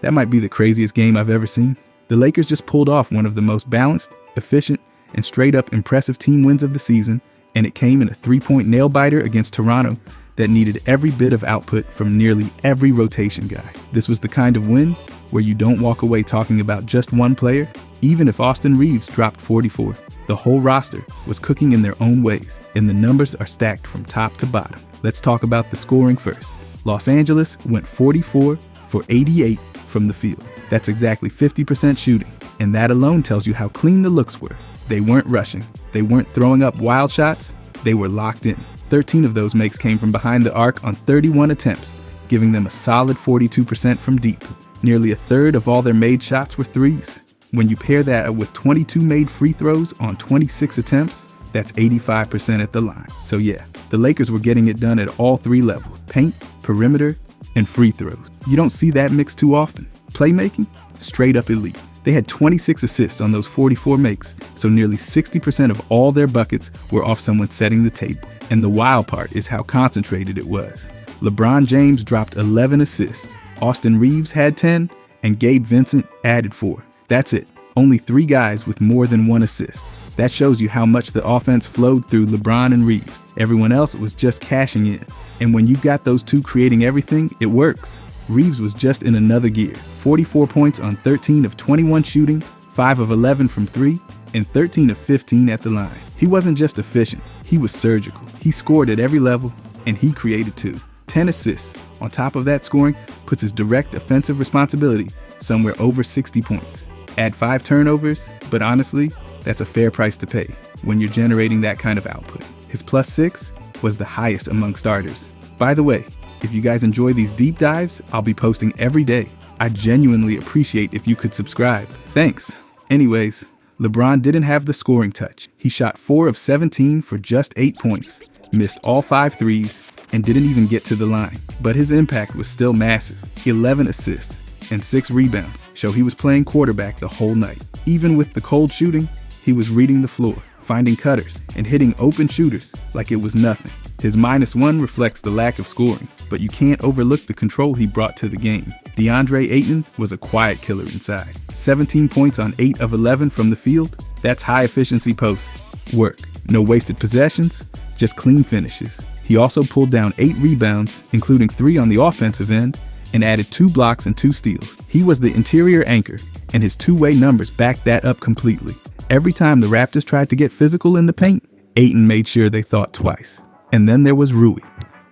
That might be the craziest game I've ever seen. The Lakers just pulled off one of the most balanced, efficient, and straight-up impressive team wins of the season, and it came in a 3-point nail-biter against Toronto that needed every bit of output from nearly every rotation guy. This was the kind of win where you don't walk away talking about just one player, even if Austin Reeves dropped 44. The whole roster was cooking in their own ways, and the numbers are stacked from top to bottom. Let's talk about the scoring first. Los Angeles went 44 for 88 from the field. That's exactly 50% shooting, and that alone tells you how clean the looks were. They weren't rushing. They weren't throwing up wild shots. They were locked in. 13 of those makes came from behind the arc on 31 attempts, giving them a solid 42% from deep. Nearly a third of all their made shots were threes. When you pair that with 22 made free throws on 26 attempts, that's 85% at the line. So yeah, the Lakers were getting it done at all three levels: paint, perimeter, and free throws. You don't see that mix too often. Playmaking, straight up elite. They had 26 assists on those 44 makes, so nearly 60% of all their buckets were off someone setting the table. And the wild part is how concentrated it was. LeBron James dropped 11 assists, Austin Reeves had 10, and Gabe Vincent added 4. That's it. Only 3 guys with more than 1 assist. That shows you how much the offense flowed through LeBron and Reeves. Everyone else was just cashing in. And when you've got those two creating everything, it works. Reeves was just in another gear. 44 points on 13 of 21 shooting, 5 of 11 from 3, and 13 of 15 at the line. He wasn't just efficient, he was surgical. He scored at every level, and he created too. 10 assists on top of that scoring puts his direct offensive responsibility somewhere over 60 points. Add 5 turnovers, but honestly, that's a fair price to pay when you're generating that kind of output. His +6 was the highest among starters. By the way, if you guys enjoy these deep dives, I'll be posting every day. I genuinely appreciate if you could subscribe. Thanks. Anyways, LeBron didn't have the scoring touch. He shot 4 of 17 for just 8 points, missed all 5 threes, and didn't even get to the line. But his impact was still massive. 11 assists and 6 rebounds show he was playing quarterback the whole night. Even with the cold shooting, he was reading the floor, finding cutters, and hitting open shooters like it was nothing. His -1 reflects the lack of scoring, but you can't overlook the control he brought to the game. DeAndre Ayton was a quiet killer inside. 17 points on 8 of 11 from the field. That's high efficiency post work. No wasted possessions, just clean finishes. He also pulled down 8 rebounds, including 3 on the offensive end, and added 2 blocks and 2 steals. He was the interior anchor, and his two-way numbers backed that up completely. Every time the Raptors tried to get physical in the paint, Ayton made sure they thought twice. And then there was Rui,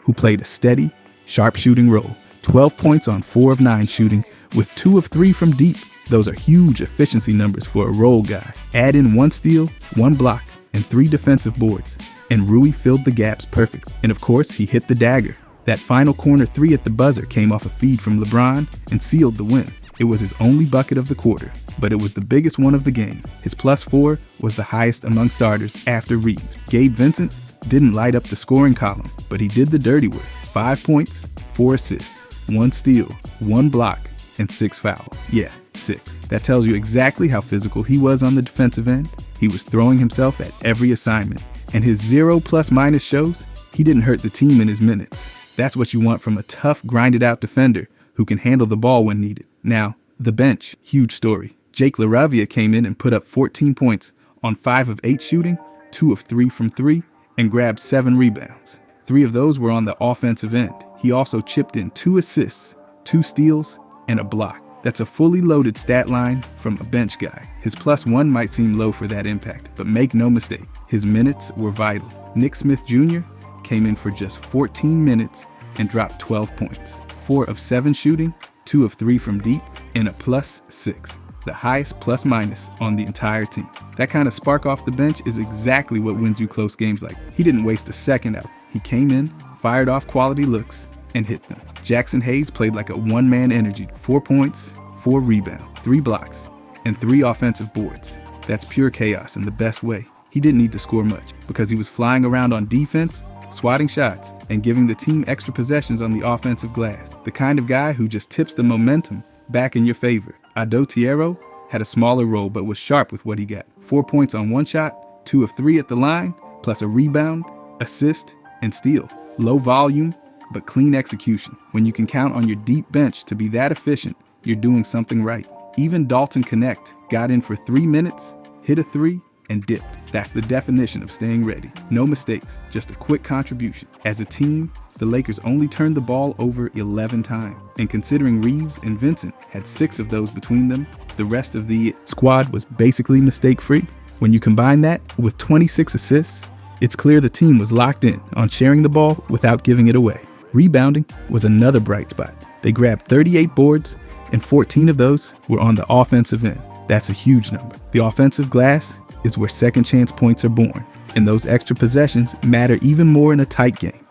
who played a steady, sharp shooting role. 12 points on 4 of 9 shooting, with 2 of 3 from deep. Those are huge efficiency numbers for a role guy. Add in 1 steal, 1 block, and 3 defensive boards, and Rui filled the gaps perfectly. And of course, he hit the dagger. That final corner 3 at the buzzer came off a feed from LeBron and sealed the win. It was his only bucket of the quarter, but it was the biggest one of the game. His +4 was the highest among starters after Reeves. Gabe Vincent didn't light up the scoring column, but he did the dirty work. 5 points, 4 assists, 1 steal, 1 block, and 6 fouls. Yeah, 6. That tells you exactly how physical he was on the defensive end. He was throwing himself at every assignment, and his 0 ± shows he didn't hurt the team in his minutes. That's what you want from a tough, grinded-out defender who can handle the ball when needed. Now, the bench, huge story. Jake LaRavia came in and put up 14 points on 5 of 8 shooting, 2 of 3 from 3, and grabbed 7 rebounds. 3 of those were on the offensive end. He also chipped in 2 assists, 2 steals, and a block. That's a fully loaded stat line from a bench guy. His +1 might seem low for that impact, but make no mistake, his minutes were vital. Nick Smith Jr. came in for just 14 minutes and dropped 12 points. 4 of 7 shooting, 2 of 3 from deep, and a +6. The highest ± on the entire team. That kind of spark off the bench is exactly what wins you close games like. He didn't waste a second out. He came in, fired off quality looks, and hit them. Jackson Hayes played like a one-man energy. 4 points, 4 rebounds, 3 blocks, and 3 offensive boards. That's pure chaos in the best way. He didn't need to score much because he was flying around on defense, swatting shots, and giving the team extra possessions on the offensive glass. The kind of guy who just tips the momentum back in your favor. Ado Tiero had a smaller role but was sharp with what he got. 4 points on 1 shot, 2 of 3 at the line, plus a rebound, assist, and steal. Low volume, but clean execution. When you can count on your deep bench to be that efficient, you're doing something right. Even Dalton Connect got in for 3 minutes, hit a three, and dipped. That's the definition of staying ready. No mistakes, just a quick contribution. As a team, the Lakers only turned the ball over 11 times. And considering Reeves and Vincent had 6 of those between them, the rest of the squad was basically mistake-free. When you combine that with 26 assists, it's clear the team was locked in on sharing the ball without giving it away. Rebounding was another bright spot. They grabbed 38 boards, and 14 of those were on the offensive end. That's a huge number. The offensive glass is where second chance points are born, and those extra possessions matter even more in a tight game.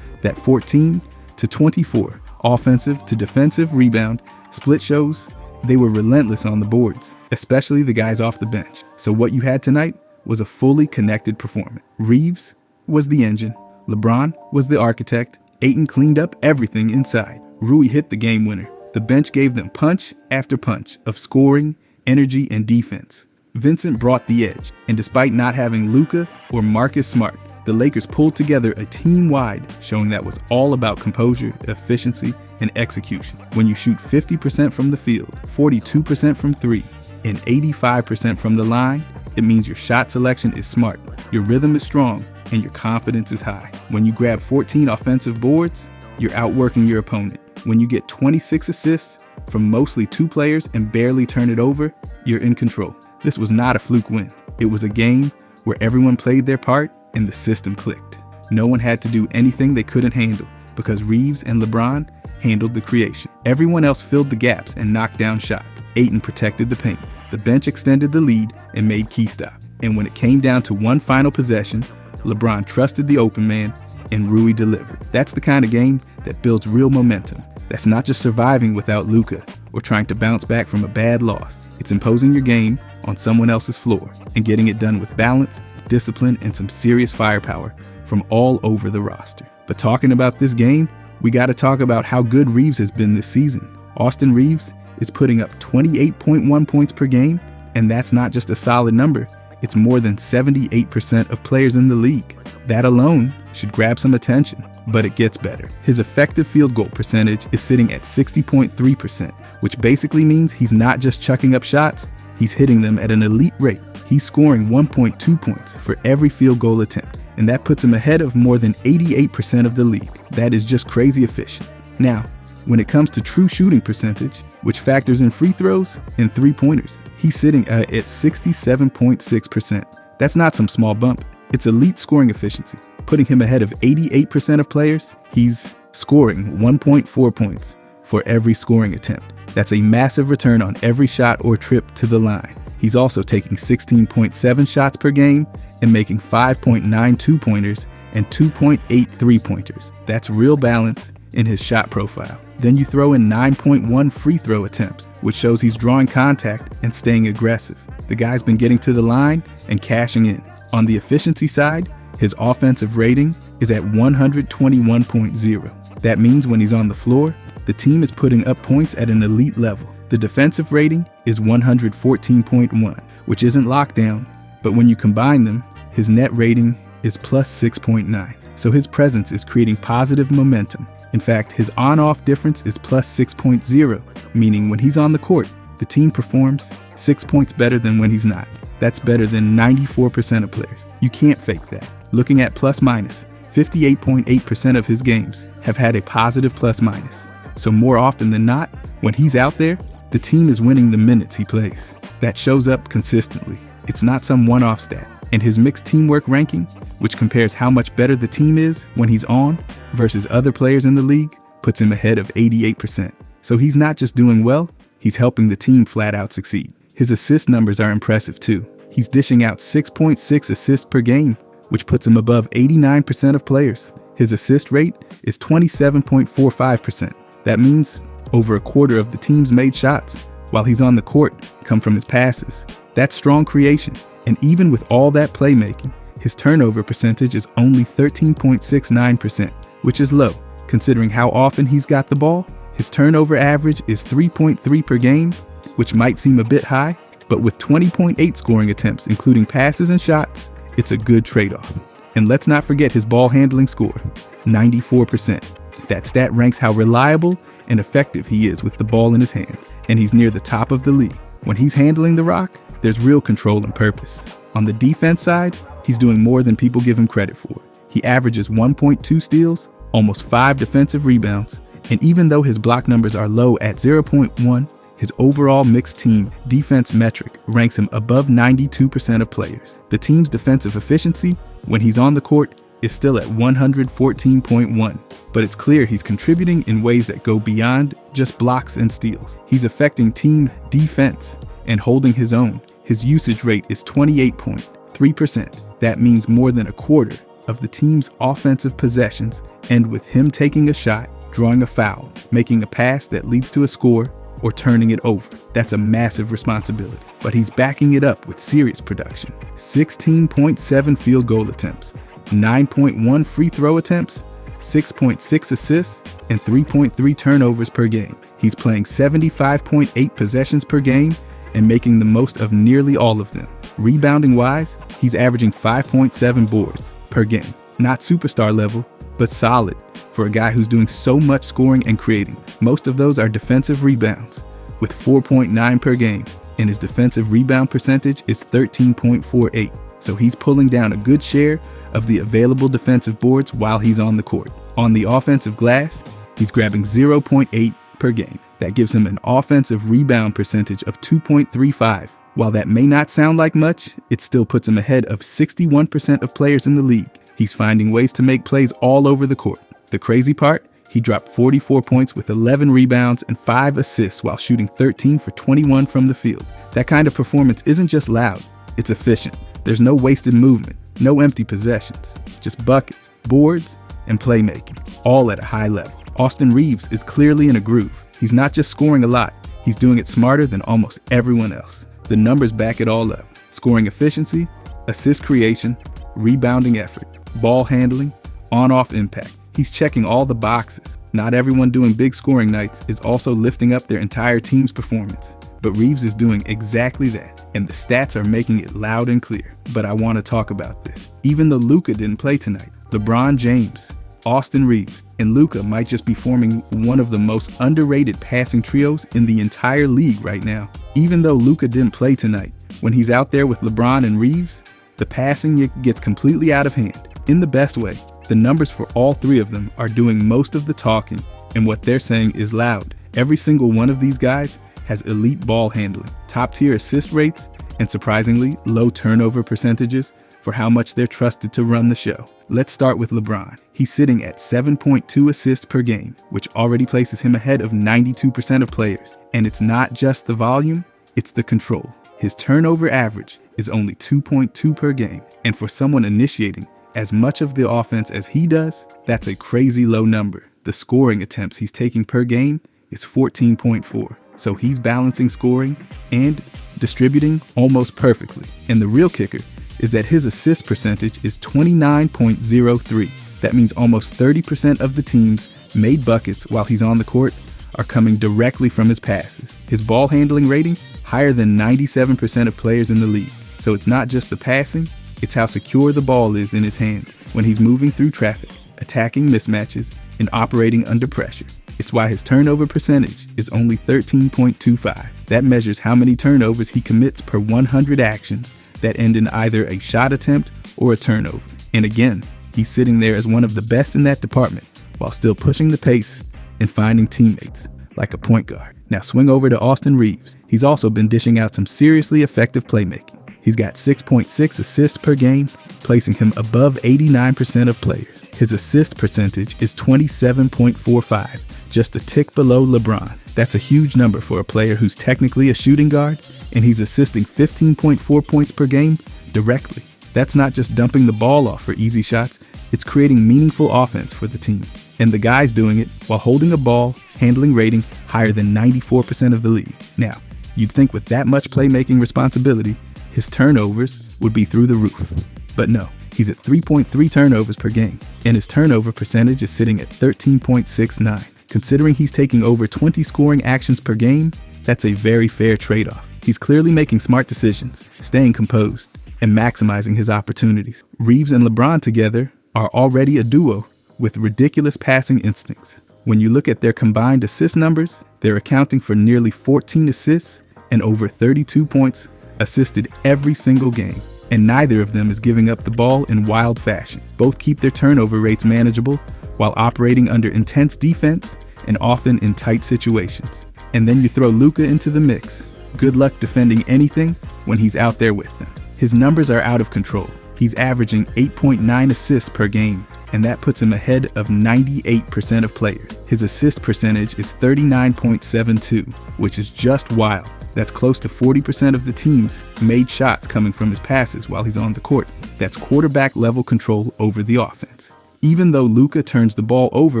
That 14 to 24 offensive to defensive rebound split shows they were relentless on the boards, especially the guys off the bench. So what you had tonight was a fully connected performance. Reeves was the engine, LeBron was the architect, Ayton cleaned up everything inside, Rui hit the game winner. The bench gave them punch after punch of scoring, energy, and defense. Vincent brought the edge, and despite not having Luka or Marcus Smart, the Lakers pulled together a team-wide showing that was all about composure, efficiency, and execution. When you shoot 50% from the field, 42% from three, and 85% from the line, it means your shot selection is smart, your rhythm is strong, and your confidence is high. When you grab 14 offensive boards, you're outworking your opponent. When you get 26 assists from mostly 2 players and barely turn it over, you're in control. This was not a fluke win. It was a game where everyone played their part and the system clicked. No one had to do anything they couldn't handle because Reeves and LeBron handled the creation. Everyone else filled the gaps and knocked down shots. Ayton protected the paint. The bench extended the lead and made key stops. And when it came down to one final possession, LeBron trusted the open man and Rui delivered. That's the kind of game that builds real momentum. That's not just surviving without Luka or trying to bounce back from a bad loss. It's imposing your game on someone else's floor and getting it done with balance, discipline, and some serious firepower from all over the roster. But talking about this game, we got to talk about how good Reeves has been this season. Austin Reeves is putting up 28.1 points per game, and that's not just a solid number. It's more than 78% of players in the league. That alone should grab some attention, but it gets better. His effective field goal percentage is sitting at 60.3%, which basically means he's not just chucking up shots, he's hitting them at an elite rate. He's scoring 1.2 points for every field goal attempt, and that puts him ahead of more than 88% of the league. That is just crazy efficient. Now, when it comes to true shooting percentage, which factors in free throws and three-pointers, he's sitting at 67.6%. That's not some small bump. It's elite scoring efficiency, putting him ahead of 88% of players. He's scoring 1.4 points for every scoring attempt. That's a massive return on every shot or trip to the line. He's also taking 16.7 shots per game and making 5.9 two-pointers and 2.8 three-pointers. That's real balance in his shot profile. Then you throw in 9.1 free throw attempts, which shows he's drawing contact and staying aggressive. The guy's been getting to the line and cashing in. On the efficiency side, his offensive rating is at 121.0. That means when he's on the floor, the team is putting up points at an elite level. The defensive rating is 114.1, which isn't lockdown, but when you combine them, his net rating is plus 6.9. So his presence is creating positive momentum. In fact, his on-off difference is plus 6.0, meaning when he's on the court, the team performs 6 points better than when he's not. That's better than 94% of players. You can't fake that. Looking at plus minus, 58.8% of his games have had a positive plus minus. So more often than not, when he's out there, the team is winning the minutes he plays. That shows up consistently. It's not some one-off stat. And his mixed teamwork ranking, which compares how much better the team is when he's on versus other players in the league, puts him ahead of 88%. So he's not just doing well, he's helping the team flat out succeed. His assist numbers are impressive too. He's dishing out 6.6 assists per game, which puts him above 89% of players. His assist rate is 27.45%. That means over a quarter of the team's made shots while he's on the court come from his passes. That's strong creation. And even with all that playmaking, his turnover percentage is only 13.69%, which is low considering how often he's got the ball. His turnover average is 3.3 per game, which might seem a bit high, but with 20.8 scoring attempts, including passes and shots, it's a good trade-off. And let's not forget his ball handling score, 94%. That stat ranks how reliable and effective he is with the ball in his hands, and he's near the top of the league. When he's handling the rock, there's real control and purpose. On the defense side, he's doing more than people give him credit for. He averages 1.2 steals, almost 5 defensive rebounds, and even though his block numbers are low at 0.1, his overall mixed team defense metric ranks him above 92% of players. The team's defensive efficiency, when he's on the court, is still at 114.1, but it's clear he's contributing in ways that go beyond just blocks and steals. He's affecting team defense and holding his own. His usage rate is 28.3%. That means more than a quarter of the team's offensive possessions end with him taking a shot, drawing a foul, making a pass that leads to a score, or turning it over. That's a massive responsibility, but he's backing it up with serious production. 16.7 field goal attempts, 9.1 free throw attempts, 6.6 assists, and 3.3 turnovers per game. He's playing 75.8 possessions per game and making the most of nearly all of them. Rebounding wise, he's averaging 5.7 boards per game. Not superstar level, but solid for a guy who's doing so much scoring and creating. Most of those are defensive rebounds, with 4.9 per game, and his defensive rebound percentage is 13.48. So he's pulling down a good share of the available defensive boards while he's on the court. On the offensive glass, he's grabbing 0.8 per game. That gives him an offensive rebound percentage of 2.35. While that may not sound like much, it still puts him ahead of 61% of players in the league. He's finding ways to make plays all over the court. The crazy part? He dropped 44 points with 11 rebounds and 5 assists while shooting 13 for 21 from the field. That kind of performance isn't just loud, it's efficient. There's no wasted movement, no empty possessions, just buckets, boards, and playmaking, all at a high level. Austin Reaves is clearly in a groove. He's not just scoring a lot, he's doing it smarter than almost everyone else. The numbers back it all up. Scoring efficiency, assist creation, rebounding effort, ball handling, on-off impact. He's checking all the boxes. Not everyone doing big scoring nights is also lifting up their entire team's performance. But Reaves is doing exactly that, and the stats are making it loud and clear. But I want to talk about this. Even though Luka didn't play tonight, LeBron James, Austin Reaves, and Luka might just be forming one of the most underrated passing trios in the entire league right now. Even though Luka didn't play tonight, when he's out there with LeBron and Reaves, the passing gets completely out of hand, in the best way. The numbers for all three of them are doing most of the talking, and what they're saying is loud. Every single one of these guys has elite ball handling, top-tier assist rates, and surprisingly low turnover percentages for how much they're trusted to run the show. Let's start with LeBron. He's sitting at 7.2 assists per game, which already places him ahead of 92% of players. And it's not just the volume, it's the control. His turnover average is only 2.2 per game, and for someone initiating as much of the offense as he does, that's a crazy low number. The scoring attempts he's taking per game is 14.4. So he's balancing scoring and distributing almost perfectly. And the real kicker is that his assist percentage is 29.03. That means almost 30% of the team's made buckets while he's on the court are coming directly from his passes. His ball handling rating, higher than 97% of players in the league. So it's not just the passing, it's how secure the ball is in his hands when he's moving through traffic, attacking mismatches, and operating under pressure. It's why his turnover percentage is only 13.25. That measures how many turnovers he commits per 100 actions that end in either a shot attempt or a turnover. And again, he's sitting there as one of the best in that department while still pushing the pace and finding teammates like a point guard. Now swing over to Austin Reaves. He's also been dishing out some seriously effective playmaking. He's got 6.6 assists per game, placing him above 89% of players. His assist percentage is 27.45, just a tick below LeBron. That's a huge number for a player who's technically a shooting guard, and he's assisting 15.4 points per game directly. That's not just dumping the ball off for easy shots, it's creating meaningful offense for the team. And the guy's doing it while holding a ball, handling rating higher than 94% of the league. Now, you'd think with that much playmaking responsibility, his turnovers would be through the roof. But no, he's at 3.3 turnovers per game, and his turnover percentage is sitting at 13.69. Considering he's taking over 20 scoring actions per game, that's a very fair trade-off. He's clearly making smart decisions, staying composed, and maximizing his opportunities. Reaves and LeBron together are already a duo with ridiculous passing instincts. When you look at their combined assist numbers, they're accounting for nearly 14 assists and over 32 points assisted every single game. And neither of them is giving up the ball in wild fashion. Both keep their turnover rates manageable while operating under intense defense and often in tight situations. And then you throw Luka into the mix. Good luck defending anything when he's out there with them. His numbers are out of control. He's averaging 8.9 assists per game, and that puts him ahead of 98% of players. His assist percentage is 39.72, which is just wild. That's close to 40% of the team's made shots coming from his passes while he's on the court. That's quarterback level control over the offense. Even though Luka turns the ball over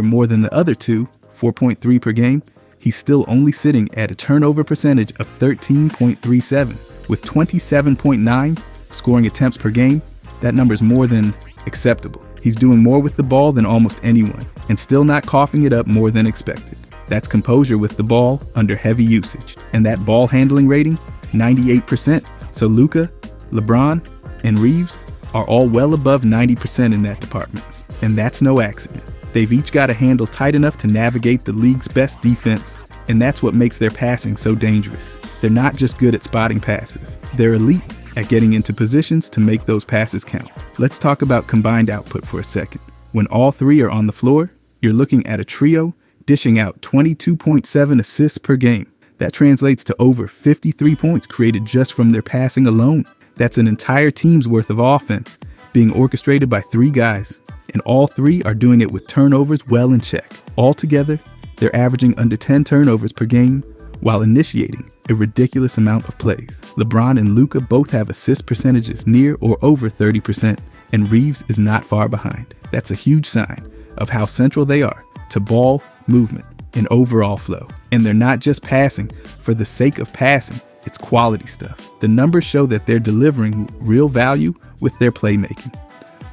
more than the other two, 4.3 per game, he's still only sitting at a turnover percentage of 13.37. With 27.9 scoring attempts per game, that number's more than acceptable. He's doing more with the ball than almost anyone, and still not coughing it up more than expected. That's composure with the ball under heavy usage. And that ball handling rating, 98%. So Luka, LeBron, and Reeves are all well above 90% in that department. And that's no accident. They've each got a handle tight enough to navigate the league's best defense, and that's what makes their passing so dangerous. They're not just good at spotting passes. They're elite at getting into positions to make those passes count. Let's talk about combined output for a second. When all three are on the floor, you're looking at a trio dishing out 22.7 assists per game. That translates to over 53 points created just from their passing alone. That's an entire team's worth of offense being orchestrated by three guys, and all three are doing it with turnovers well in check. Altogether, they're averaging under 10 turnovers per game while initiating a ridiculous amount of plays. LeBron and Luka both have assist percentages near or over 30%, and Reeves is not far behind. That's a huge sign of how central they are to ball movement and overall flow. And they're not just passing for the sake of passing, it's quality stuff. The numbers show that they're delivering real value with their playmaking.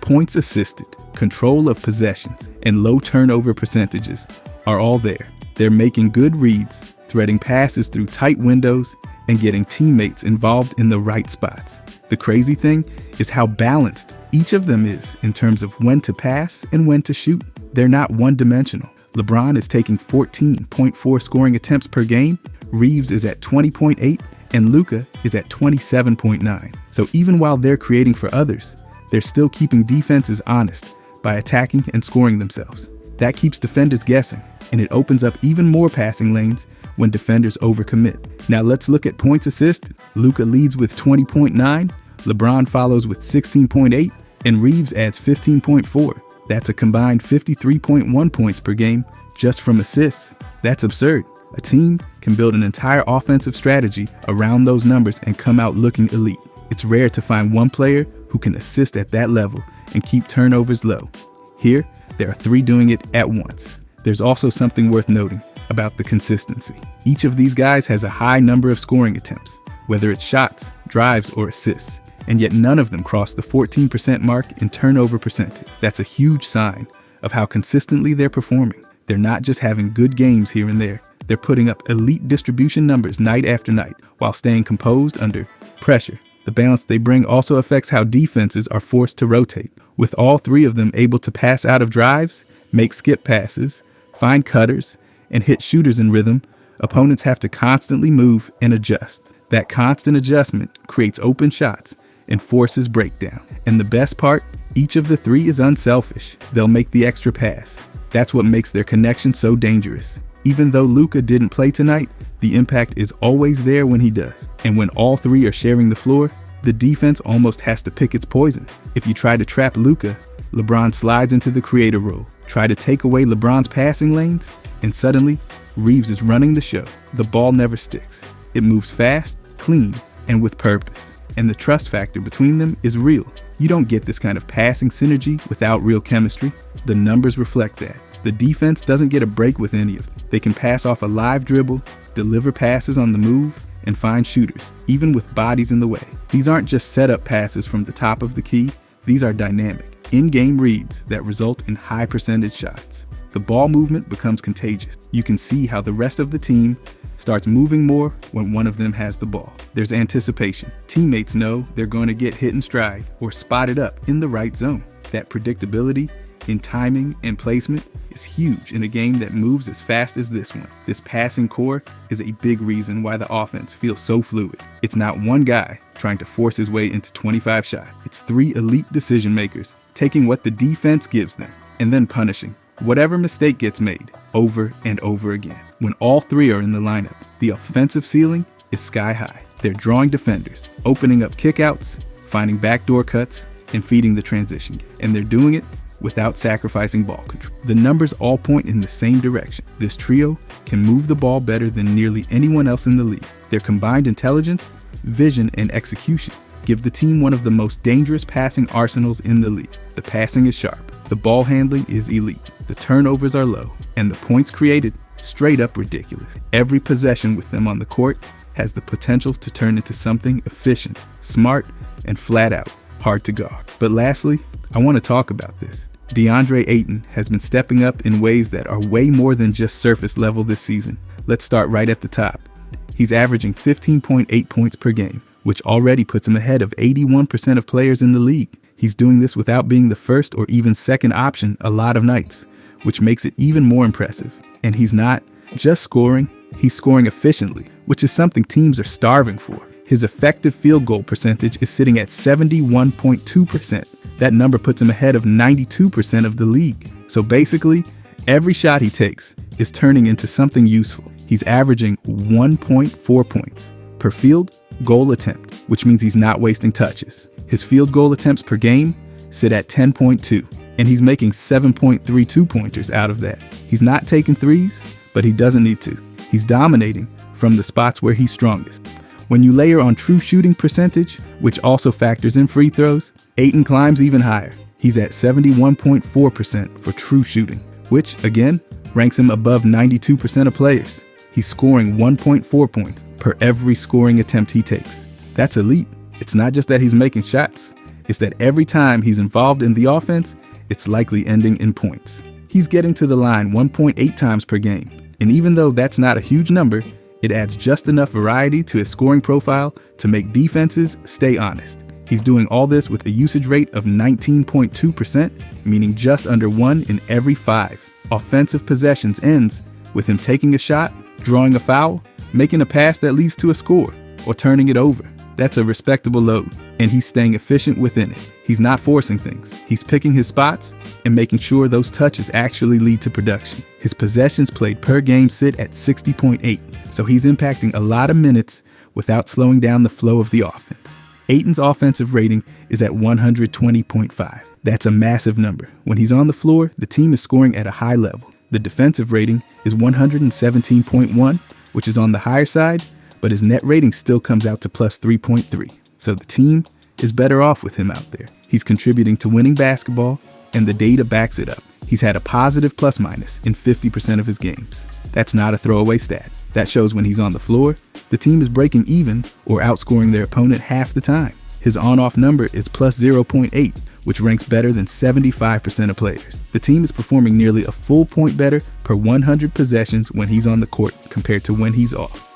Points assisted, control of possessions, and low turnover percentages are all there. They're making good reads, threading passes through tight windows, and getting teammates involved in the right spots. The crazy thing is how balanced each of them is in terms of when to pass and when to shoot. They're not one-dimensional. LeBron is taking 14.4 scoring attempts per game, Reeves is at 20.8, and Luka is at 27.9. So even while they're creating for others, they're still keeping defenses honest by attacking and scoring themselves. That keeps defenders guessing, and it opens up even more passing lanes when defenders overcommit. Now let's look at points assisted. Luka leads with 20.9, LeBron follows with 16.8, and Reeves adds 15.4. That's a combined 53.1 points per game just from assists. That's absurd. A team can build an entire offensive strategy around those numbers and come out looking elite. It's rare to find one player who can assist at that level and keep turnovers low. Here, there are three doing it at once. There's also something worth noting about the consistency. Each of these guys has a high number of scoring attempts, whether it's shots, drives, or assists, and yet none of them cross the 14% mark in turnover percentage. That's a huge sign of how consistently they're performing. They're not just having good games here and there. They're putting up elite distribution numbers night after night while staying composed under pressure. The balance they bring also affects how defenses are forced to rotate. With all three of them able to pass out of drives, make skip passes, find cutters, and hit shooters in rhythm, opponents have to constantly move and adjust. That constant adjustment creates open shots and forces breakdown. And the best part, each of the three is unselfish. They'll make the extra pass. That's what makes their connection so dangerous. Even though Luka didn't play tonight, the impact is always there when he does. And when all three are sharing the floor, the defense almost has to pick its poison. If you try to trap Luka, LeBron slides into the creator role. Try to take away LeBron's passing lanes, and suddenly, Reeves is running the show. The ball never sticks. It moves fast, clean, and with purpose. And the trust factor between them is real. You don't get this kind of passing synergy without real chemistry. The numbers reflect that. The defense doesn't get a break with any of them. They can pass off a live dribble, deliver passes on the move, and find shooters, even with bodies in the way. These aren't just setup passes from the top of the key. These are dynamic, in-game reads that result in high percentage shots. The ball movement becomes contagious. You can see how the rest of the team starts moving more when one of them has the ball. There's anticipation. Teammates know they're going to get hit in stride or spotted up in the right zone. That predictability in timing and placement is huge in a game that moves as fast as this one. This passing core is a big reason why the offense feels so fluid. It's not one guy trying to force his way into 25 shots. It's 3 elite decision makers taking what the defense gives them and then punishing whatever mistake gets made over and over again. When all 3 are in the lineup, the offensive ceiling is sky high. They're drawing defenders, opening up kickouts, finding backdoor cuts, and feeding the transition game. And they're doing it without sacrificing ball control. The numbers all point in the same direction. This trio can move the ball better than nearly anyone else in the league. Their combined intelligence, vision, and execution give the team one of the most dangerous passing arsenals in the league. The passing is sharp, the ball handling is elite, the turnovers are low, and the points created straight up ridiculous. Every possession with them on the court has the potential to turn into something efficient, smart, and flat out hard to guard. But lastly, I want to talk about this. DeAndre Ayton has been stepping up in ways that are way more than just surface level this season. Let's start right at the top. He's averaging 15.8 points per game, which already puts him ahead of 81% of players in the league. He's doing this without being the first or even second option a lot of nights, which makes it even more impressive. And he's not just scoring, he's scoring efficiently, which is something teams are starving for. His effective field goal percentage is sitting at 71.2%. That number puts him ahead of 92% of the league. So basically, every shot he takes is turning into something useful. He's averaging 1.4 points per field goal attempt, which means he's not wasting touches. His field goal attempts per game sit at 10.2, and he's making 7.32 pointers out of that. He's not taking threes, but he doesn't need to. He's dominating from the spots where he's strongest. When you layer on true shooting percentage, which also factors in free throws, Ayton climbs even higher. He's at 71.4% for true shooting, which, again, ranks him above 92% of players. He's scoring 1.4 points per every scoring attempt he takes. That's elite. It's not just that he's making shots, it's that every time he's involved in the offense, it's likely ending in points. He's getting to the line 1.8 times per game, and even though that's not a huge number, it adds just enough variety to his scoring profile to make defenses stay honest. He's doing all this with a usage rate of 19.2%, meaning just under 1 in every 5 offensive possessions ends with him taking a shot, drawing a foul, making a pass that leads to a score, or turning it over. That's a respectable load, and he's staying efficient within it. He's not forcing things. He's picking his spots and making sure those touches actually lead to production. His possessions played per game sit at 60.8, so he's impacting a lot of minutes without slowing down the flow of the offense. Ayton's offensive rating is at 120.5. That's a massive number. When he's on the floor, the team is scoring at a high level. The defensive rating is 117.1, which is on the higher side, but his net rating still comes out to plus 3.3. So the team is better off with him out there. He's contributing to winning basketball, and the data backs it up. He's had a positive plus minus in 50% of his games. That's not a throwaway stat. That shows when he's on the floor, the team is breaking even or outscoring their opponent half the time. His on-off number is plus 0.8, which ranks better than 75% of players. The team is performing nearly a full point better per 100 possessions when he's on the court compared to when he's off.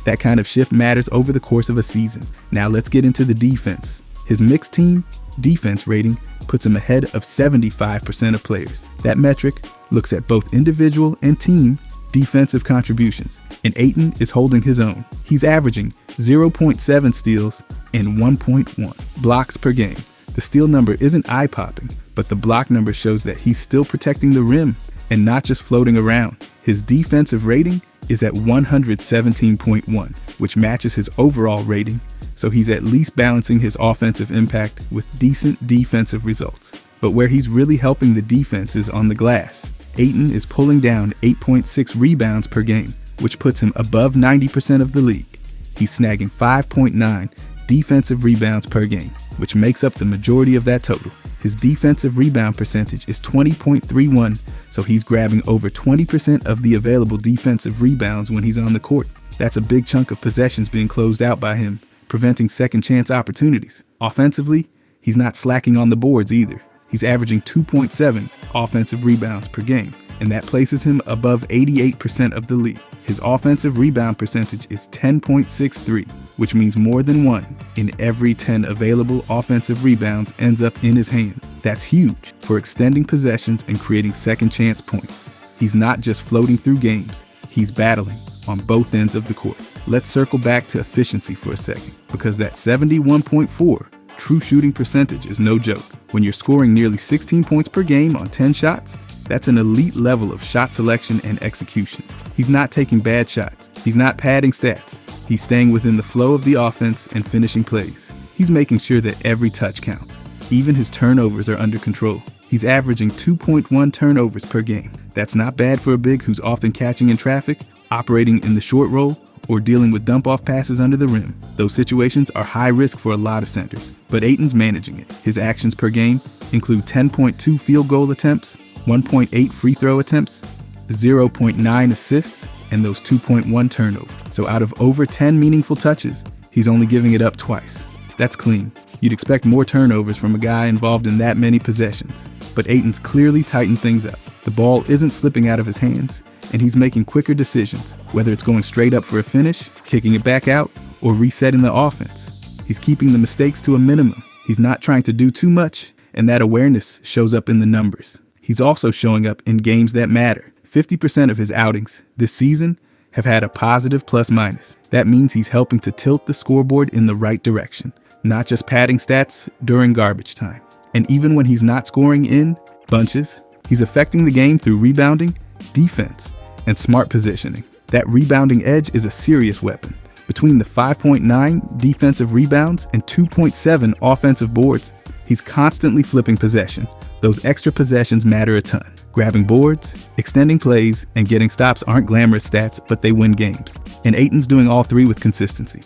That kind of shift matters over the course of a season. Now let's get into the defense. His mixed team defense rating puts him ahead of 75% of players. That metric looks at both individual and team defensive contributions, and Ayton is holding his own. He's averaging 0.7 steals and 1.1 blocks per game. The steal number isn't eye-popping, but the block number shows that he's still protecting the rim and not just floating around. His defensive rating is at 117.1, which matches his overall rating, so he's at least balancing his offensive impact with decent defensive results. But where he's really helping the defense is on the glass. Ayton is pulling down 8.6 rebounds per game, which puts him above 90% of the league. He's snagging 5.9 defensive rebounds per game, which makes up the majority of that total. His defensive rebound percentage is 20.31, so he's grabbing over 20% of the available defensive rebounds when he's on the court. That's a big chunk of possessions being closed out by him, preventing second chance opportunities. Offensively, he's not slacking on the boards either. He's averaging 2.7 offensive rebounds per game, and that places him above 88% of the league. His offensive rebound percentage is 10.63, which means more than 1 in every 10 available offensive rebounds ends up in his hands. That's huge for extending possessions and creating second chance points. He's not just floating through games, he's battling on both ends of the court. Let's circle back to efficiency for a second, because that 71.4 true shooting percentage is no joke. When you're scoring nearly 16 points per game on 10 shots, that's an elite level of shot selection and execution. He's not taking bad shots. He's not padding stats. He's staying within the flow of the offense and finishing plays. He's making sure that every touch counts. Even his turnovers are under control. He's averaging 2.1 turnovers per game. That's not bad for a big who's often catching in traffic, operating in the short roll, or dealing with dump-off passes under the rim. Those situations are high risk for a lot of centers, but Ayton's managing it. His actions per game include 10.2 field goal attempts, 1.8 free throw attempts, 0.9 assists, and those 2.1 turnovers. So out of over 10 meaningful touches, he's only giving it up twice. That's clean. You'd expect more turnovers from a guy involved in that many possessions, but Ayton's clearly tightened things up. The ball isn't slipping out of his hands, and he's making quicker decisions, whether it's going straight up for a finish, kicking it back out, or resetting the offense. He's keeping the mistakes to a minimum. He's not trying to do too much, and that awareness shows up in the numbers. He's also showing up in games that matter. 50% of his outings this season have had a positive plus-minus. That means he's helping to tilt the scoreboard in the right direction, not just padding stats during garbage time. And even when he's not scoring in bunches, he's affecting the game through rebounding, defense, and smart positioning. That rebounding edge is a serious weapon. Between the 5.9 defensive rebounds and 2.7 offensive boards, he's constantly flipping possession. Those extra possessions matter a ton. Grabbing boards, extending plays, and getting stops aren't glamorous stats, but they win games. And Ayton's doing all three with consistency.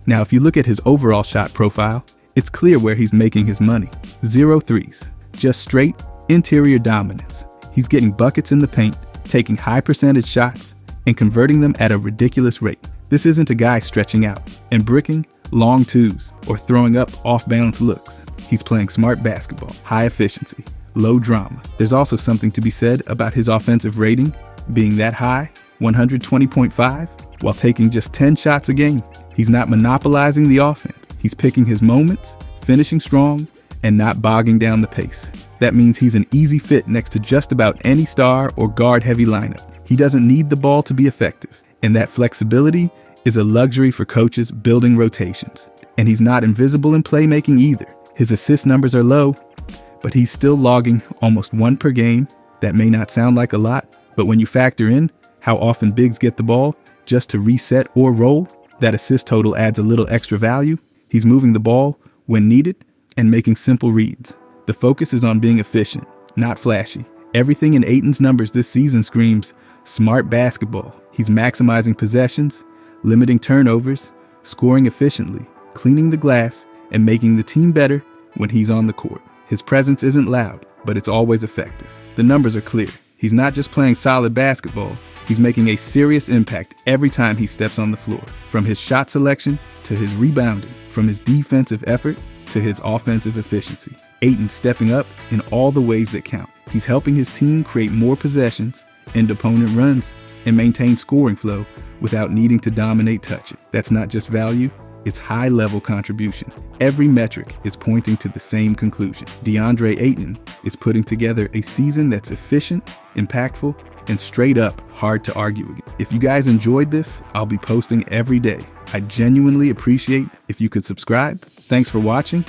Now, if you look at his overall shot profile, it's clear where he's making his money. 0 threes, just straight interior dominance. He's getting buckets in the paint, taking high percentage shots, and converting them at a ridiculous rate. This isn't a guy stretching out and bricking long twos or throwing up off-balance looks. He's playing smart basketball, high efficiency, low drama. There's also something to be said about his offensive rating being that high, 120.5, while taking just 10 shots a game. He's not monopolizing the offense. He's picking his moments, finishing strong, and not bogging down the pace. That means he's an easy fit next to just about any star or guard-heavy lineup. He doesn't need the ball to be effective, and that flexibility is a luxury for coaches building rotations. And he's not invisible in playmaking either. His assist numbers are low, but he's still logging almost 1 per game. That may not sound like a lot, but when you factor in how often bigs get the ball just to reset or roll, that assist total adds a little extra value. He's moving the ball when needed and making simple reads. The focus is on being efficient, not flashy. Everything in Ayton's numbers this season screams smart basketball. He's maximizing possessions, limiting turnovers, scoring efficiently, cleaning the glass, and making the team better when he's on the court. His presence isn't loud, but it's always effective. The numbers are clear. He's not just playing solid basketball, he's making a serious impact every time he steps on the floor. From his shot selection to his rebounding, from his defensive effort to his offensive efficiency. Ayton's stepping up in all the ways that count. He's helping his team create more possessions, end opponent runs, and maintain scoring flow without needing to dominate touch it. That's not just value, it's high-level contribution. Every metric is pointing to the same conclusion. DeAndre Ayton is putting together a season that's efficient, impactful, and straight up hard to argue against. If you guys enjoyed this, I'll be posting every day. I genuinely appreciate if you could subscribe. Thanks for watching,